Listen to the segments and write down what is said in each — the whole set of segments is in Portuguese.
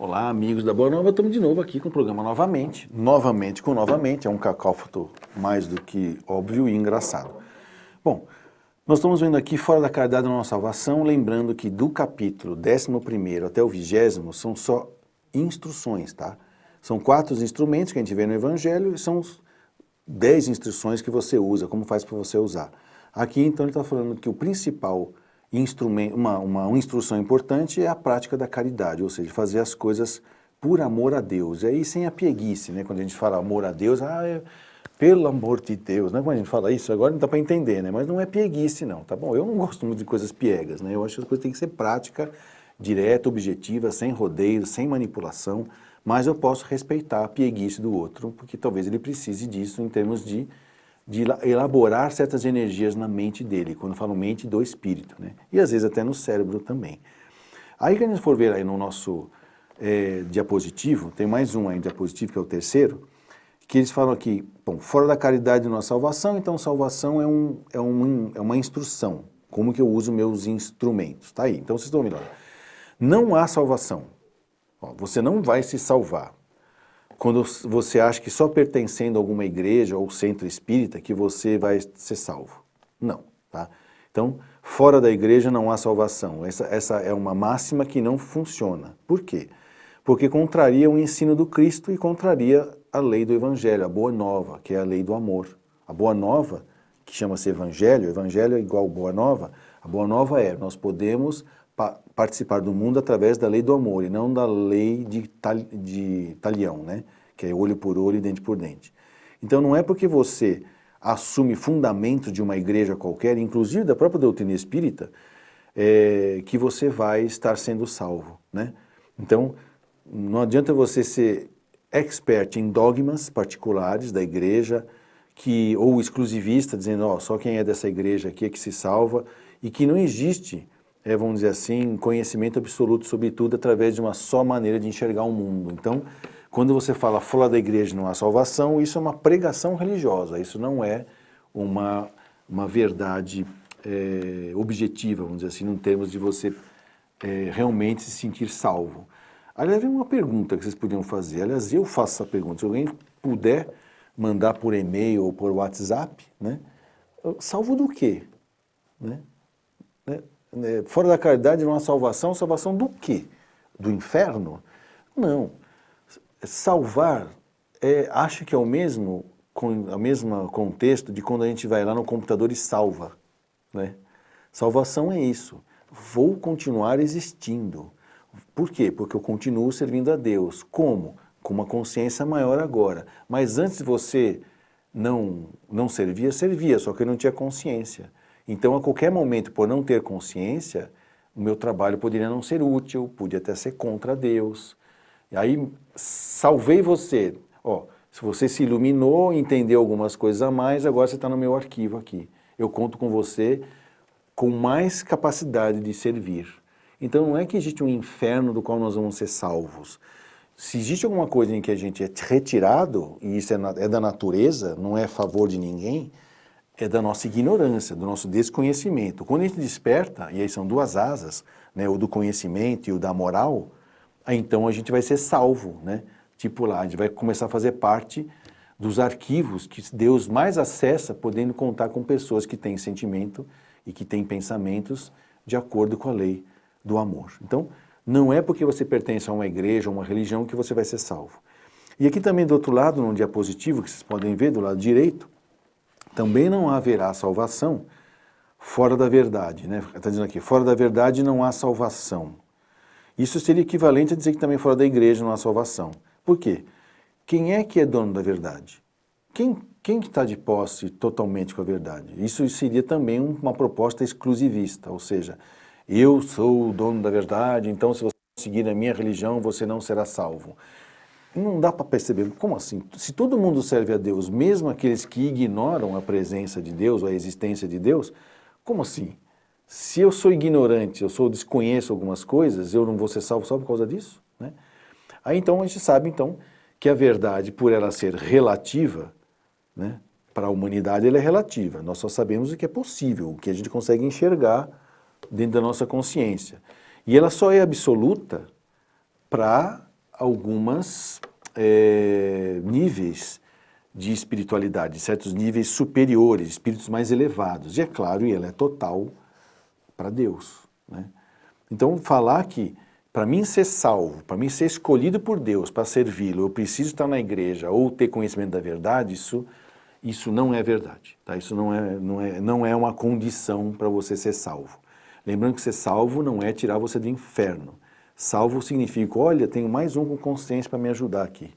Olá, amigos da Boa Nova, estamos de novo aqui com o programa novamente, é um cacófato mais do que óbvio e engraçado. Bom, nós estamos vendo aqui Fora da Caridade da Nossa Salvação, lembrando que do capítulo 11º até o 20º são só instruções, tá? São 4 instrumentos que a gente vê no Evangelho e são 10 instruções que você usa, como faz para você usar. Aqui, então, ele está falando que o principal instrumento, uma instrução importante é a prática da caridade, ou seja, fazer as coisas por amor a Deus. E aí sem a pieguice, né? Quando a gente fala amor a Deus, pelo amor de Deus, né? Quando a gente fala isso, agora não dá para entender, né? Mas não é pieguice não, tá bom? Eu não gosto muito de coisas piegas, né? Eu acho que as coisas têm que ser prática, direta, objetiva, sem rodeios, sem manipulação, mas eu posso respeitar a pieguice do outro, porque talvez ele precise disso em termos de elaborar certas energias na mente dele, quando falo mente do espírito, né? E às vezes até no cérebro também. Aí que a gente for ver aí no nosso diapositivo, tem mais um aí, diapositivo, que é o terceiro, que eles falam aqui, bom, fora da caridade de nossa salvação, então salvação é uma instrução, como que eu uso meus instrumentos, tá aí. Então vocês estão vendo, olha, não há salvação, ó, você não vai se salvar. Quando você acha que só pertencendo a alguma igreja ou centro espírita que você vai ser salvo. Não, tá? Então, fora da igreja não há salvação. Essa é uma máxima que não funciona. Por quê? Porque contraria o ensino do Cristo e contraria a lei do Evangelho, a Boa Nova, que é a lei do amor. A Boa Nova, que chama-se Evangelho, Evangelho é igual Boa Nova, a Boa Nova é, nós podemos participar do mundo através da lei do amor e não da lei de Talião, né? Que é olho por olho e dente por dente. Então não é porque você assume fundamento de uma igreja qualquer, inclusive da própria doutrina espírita, que você vai estar sendo salvo, né? Então não adianta você ser expert em dogmas particulares da igreja, ou exclusivista, dizendo, ó, só quem é dessa igreja aqui é que se salva, e que não existe, vamos dizer assim, conhecimento absoluto sobre tudo através de uma só maneira de enxergar o mundo. Então, quando você fala fora da igreja não há salvação, isso é uma pregação religiosa, isso não é uma verdade objetiva, vamos dizer assim, em termos de você realmente se sentir salvo. Aliás, vem uma pergunta que vocês podiam fazer, aliás, eu faço essa pergunta, se alguém puder mandar por e-mail ou por WhatsApp, né? Salvo do quê? Né? Fora da caridade não há salvação, salvação do quê? Do inferno? Não. Salvar, acho que é o mesmo contexto de quando a gente vai lá no computador e salva, né? Salvação é isso. Vou continuar existindo. Por quê? Porque eu continuo servindo a Deus. Como? Com uma consciência maior agora. Mas antes você não servia, só que eu não tinha consciência. Então, a qualquer momento, por não ter consciência, o meu trabalho poderia não ser útil, podia até ser contra Deus. E aí, salvei você. Ó, se você se iluminou, entendeu algumas coisas a mais, agora você está no meu arquivo aqui. Eu conto com você com mais capacidade de servir. Então, não é que existe um inferno do qual nós vamos ser salvos. Se existe alguma coisa em que a gente é retirado, e isso é da natureza, não é a favor de ninguém, é da nossa ignorância, do nosso desconhecimento. Quando a gente desperta, e aí são 2 asas, né, o do conhecimento e o da moral, aí então a gente vai ser salvo, né? Tipo lá, a gente vai começar a fazer parte dos arquivos que Deus mais acessa, podendo contar com pessoas que têm sentimento e que têm pensamentos de acordo com a lei do amor. Então, não é porque você pertence a uma igreja, a uma religião, que você vai ser salvo. E aqui também do outro lado, no diapositivo, que vocês podem ver, do lado direito, também não haverá salvação fora da verdade, né? Está dizendo aqui, fora da verdade não há salvação. Isso seria equivalente a dizer que também fora da igreja não há salvação. Por quê? Quem é que é dono da verdade? Quem está de posse totalmente com a verdade? Isso seria também uma proposta exclusivista, ou seja, eu sou o dono da verdade, então se você seguir a minha religião, você não será salvo. Não dá para perceber, como assim? Se todo mundo serve a Deus, mesmo aqueles que ignoram a presença de Deus, a existência de Deus, como assim? Se eu sou ignorante, desconheço algumas coisas, eu não vou ser salvo só por causa disso? Né? Aí então a gente sabe então que a verdade, por ela ser relativa, né, para a humanidade ela é relativa. Nós só sabemos o que é possível, o que a gente consegue enxergar dentro da nossa consciência. E ela só é absoluta para algumas níveis de espiritualidade, certos níveis superiores, espíritos mais elevados. E é claro, ela é total para Deus, né? Então, falar que para mim ser salvo, para mim ser escolhido por Deus para servi-lo, eu preciso estar na igreja ou ter conhecimento da verdade, isso não é verdade, tá? Isso não é uma condição para você ser salvo. Lembrando que ser salvo não é tirar você do inferno. Salvo significa, olha, tenho mais um com consciência para me ajudar aqui.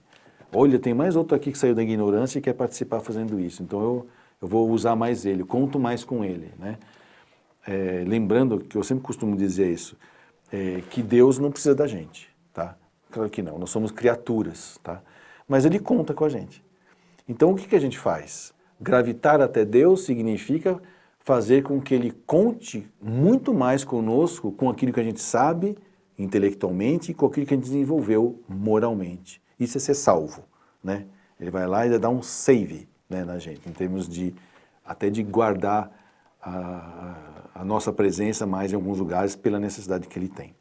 Olha, tem mais outro aqui que saiu da ignorância e quer participar fazendo isso. Então eu vou usar mais ele, conto mais com ele, né? Lembrando que eu sempre costumo dizer isso, que Deus não precisa da gente, tá? Claro que não, nós somos criaturas, tá? Mas Ele conta com a gente. Então o que a gente faz? Gravitar até Deus significa fazer com que Ele conte muito mais conosco, com aquilo que a gente sabe intelectualmente e com aquilo que a gente desenvolveu moralmente. Isso é ser salvo, né? Ele vai lá e dá um save, né, na gente, em termos até de guardar a nossa presença mais em alguns lugares pela necessidade que ele tem.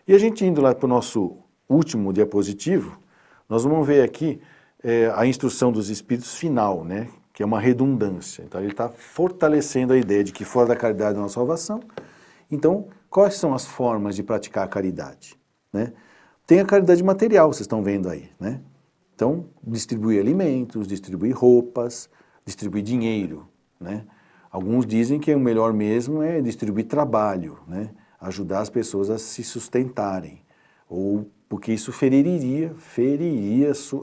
E a gente indo lá para o nosso último diapositivo, nós vamos ver aqui a instrução dos espíritos final, né, que é uma redundância. Então ele está fortalecendo a ideia de que fora da caridade não há salvação. Então, quais são as formas de praticar a caridade, né? Tem a caridade material, vocês estão vendo aí, né? Então, distribuir alimentos, distribuir roupas, distribuir dinheiro, né? Alguns dizem que o melhor mesmo é distribuir trabalho, né? Ajudar as pessoas a se sustentarem, ou porque isso feriria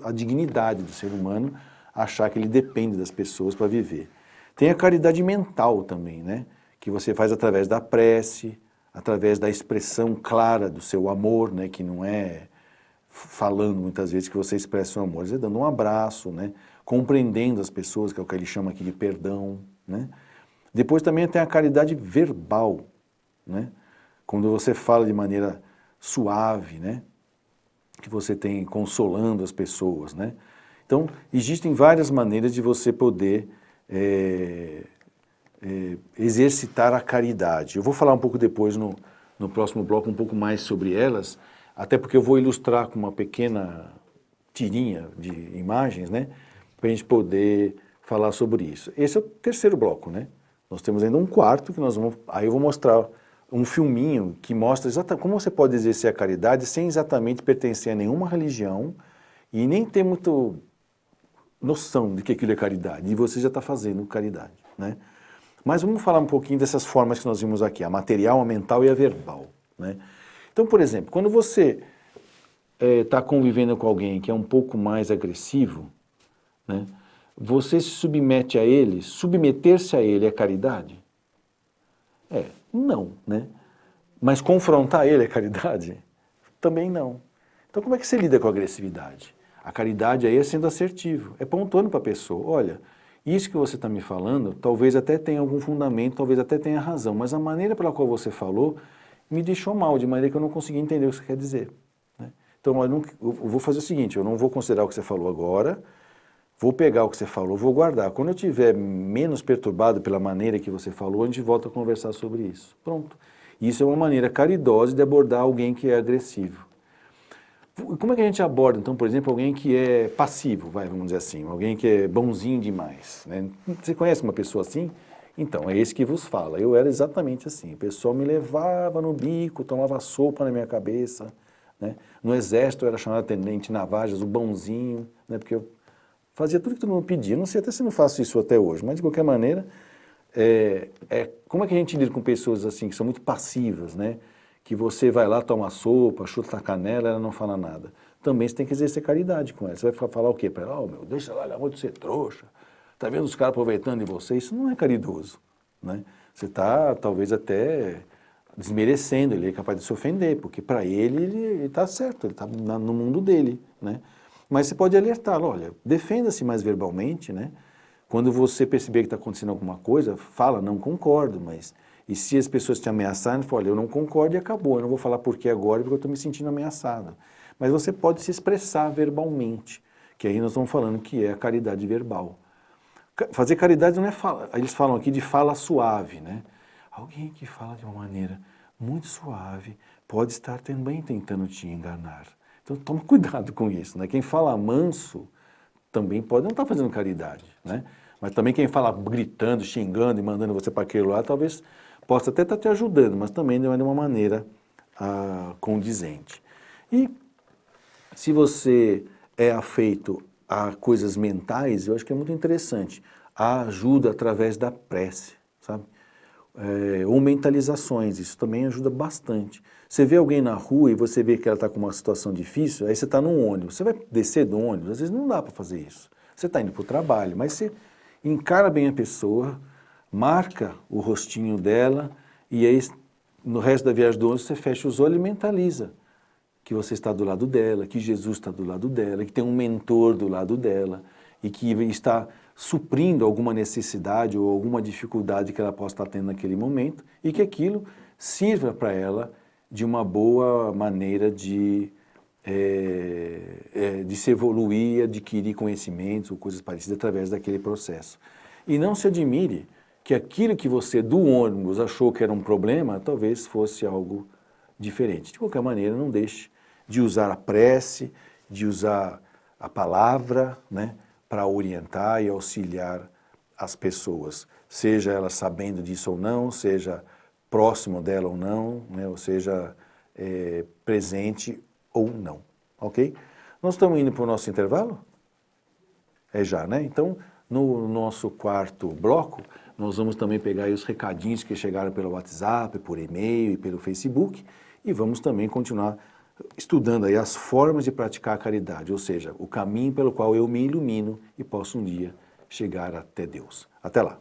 a dignidade do ser humano, achar que ele depende das pessoas para viver. Tem a caridade mental também, né? Que você faz através da prece, através da expressão clara do seu amor, né? Que não é falando muitas vezes que você expressa o amor, é dando um abraço, né? Compreendendo as pessoas, que é o que ele chama aqui de perdão, né? Depois também tem a caridade verbal, né? Quando você fala de maneira suave, né? Que você tem consolando as pessoas, né? Então, existem várias maneiras de você poder exercitar a caridade. Eu vou falar um pouco depois no próximo bloco um pouco mais sobre elas, até porque eu vou ilustrar com uma pequena tirinha de imagens, né? Para a gente poder falar sobre isso. Esse é o terceiro bloco, né? Nós temos ainda um quarto que aí eu vou mostrar um filminho que mostra exatamente como você pode exercer a caridade sem exatamente pertencer a nenhuma religião e nem ter muita noção de que aquilo é caridade. E você já está fazendo caridade, né? Mas vamos falar um pouquinho dessas formas que nós vimos aqui, a material, a mental e a verbal, né? Então, por exemplo, quando você está convivendo com alguém que é um pouco mais agressivo, né? Você se submete a ele, submeter-se a ele é caridade? Não, né? Mas confrontar ele é caridade? Também não. Então como é que você lida com a agressividade? A caridade aí é sendo assertivo, é pontuando para a pessoa, olha, isso que você está me falando, talvez até tenha algum fundamento, talvez até tenha razão, mas a maneira pela qual você falou me deixou mal, de maneira que eu não consegui entender o que você quer dizer, né? Então eu vou fazer o seguinte, eu não vou considerar o que você falou agora, vou pegar o que você falou, vou guardar. Quando eu estiver menos perturbado pela maneira que você falou, a gente volta a conversar sobre isso. Pronto. Isso é uma maneira caridosa de abordar alguém que é agressivo. Como é que a gente aborda, então, por exemplo, alguém que é passivo, vamos dizer assim, alguém que é bonzinho demais, né? Você conhece uma pessoa assim? Então, é esse que vos fala. Eu era exatamente assim. O pessoal me levava no bico, tomava sopa na minha cabeça, né? No exército eu era chamado tenente Navajas, o bonzinho, né? Porque eu fazia tudo que todo mundo pedia. Não sei até se não faço isso até hoje, mas de qualquer maneira, como é que a gente lida com pessoas assim, que são muito passivas, né? Que você vai lá, toma sopa, chuta a canela, ela não fala nada. Também você tem que exercer caridade com ela. Você vai falar o quê para ela? Oh, meu, deixa lá, ela é muito ser trouxa. Tá vendo os caras aproveitando de você? Isso não é caridoso, né? Você está, talvez, até desmerecendo, ele é capaz de se ofender, porque para ele está certo, ele está no mundo dele, né? Mas você pode alertá-lo, olha, defenda-se mais verbalmente, né? Quando você perceber que está acontecendo alguma coisa, fala, não concordo, mas... E se as pessoas te ameaçarem, fala, olha, eu não concordo e acabou, eu não vou falar por que agora, porque eu estou me sentindo ameaçado. Mas você pode se expressar verbalmente, que aí nós estamos falando que é a caridade verbal. Fazer caridade não é falar, eles falam aqui de fala suave, né? Alguém que fala de uma maneira muito suave pode estar também tentando te enganar. Então toma cuidado com isso, né? Quem fala manso também pode não estar fazendo caridade, né? Mas também quem fala gritando, xingando e mandando você para aquele lado, talvez possa até estar te ajudando, mas também não é de uma maneira condizente. E se você é afeito a coisas mentais, eu acho que é muito interessante. A ajuda através da prece, sabe? Ou mentalizações, isso também ajuda bastante. Você vê alguém na rua e você vê que ela está com uma situação difícil, aí você está num ônibus, você vai descer do ônibus, às vezes não dá para fazer isso. Você está indo para o trabalho, mas você encara bem a pessoa, marca o rostinho dela e aí no resto da viagem do ônibus você fecha os olhos e mentaliza que você está do lado dela, que Jesus está do lado dela, que tem um mentor do lado dela e que está suprindo alguma necessidade ou alguma dificuldade que ela possa estar tendo naquele momento e que aquilo sirva para ela de uma boa maneira de se evoluir, adquirir conhecimentos ou coisas parecidas através daquele processo. E não se admire que aquilo que você do ônibus achou que era um problema, talvez fosse algo diferente. De qualquer maneira, não deixe de usar a prece, de usar a palavra, né, para orientar e auxiliar as pessoas, seja elas sabendo disso ou não, seja próximo dela ou não, né, ou seja presente ou não, ok? Nós estamos indo para o nosso intervalo? É já, né? Então, no nosso quarto bloco, nós vamos também pegar aí os recadinhos que chegaram pelo WhatsApp, por e-mail e pelo Facebook, e vamos também continuar estudando aí as formas de praticar a caridade, ou seja, o caminho pelo qual eu me ilumino e posso um dia chegar até Deus. Até lá!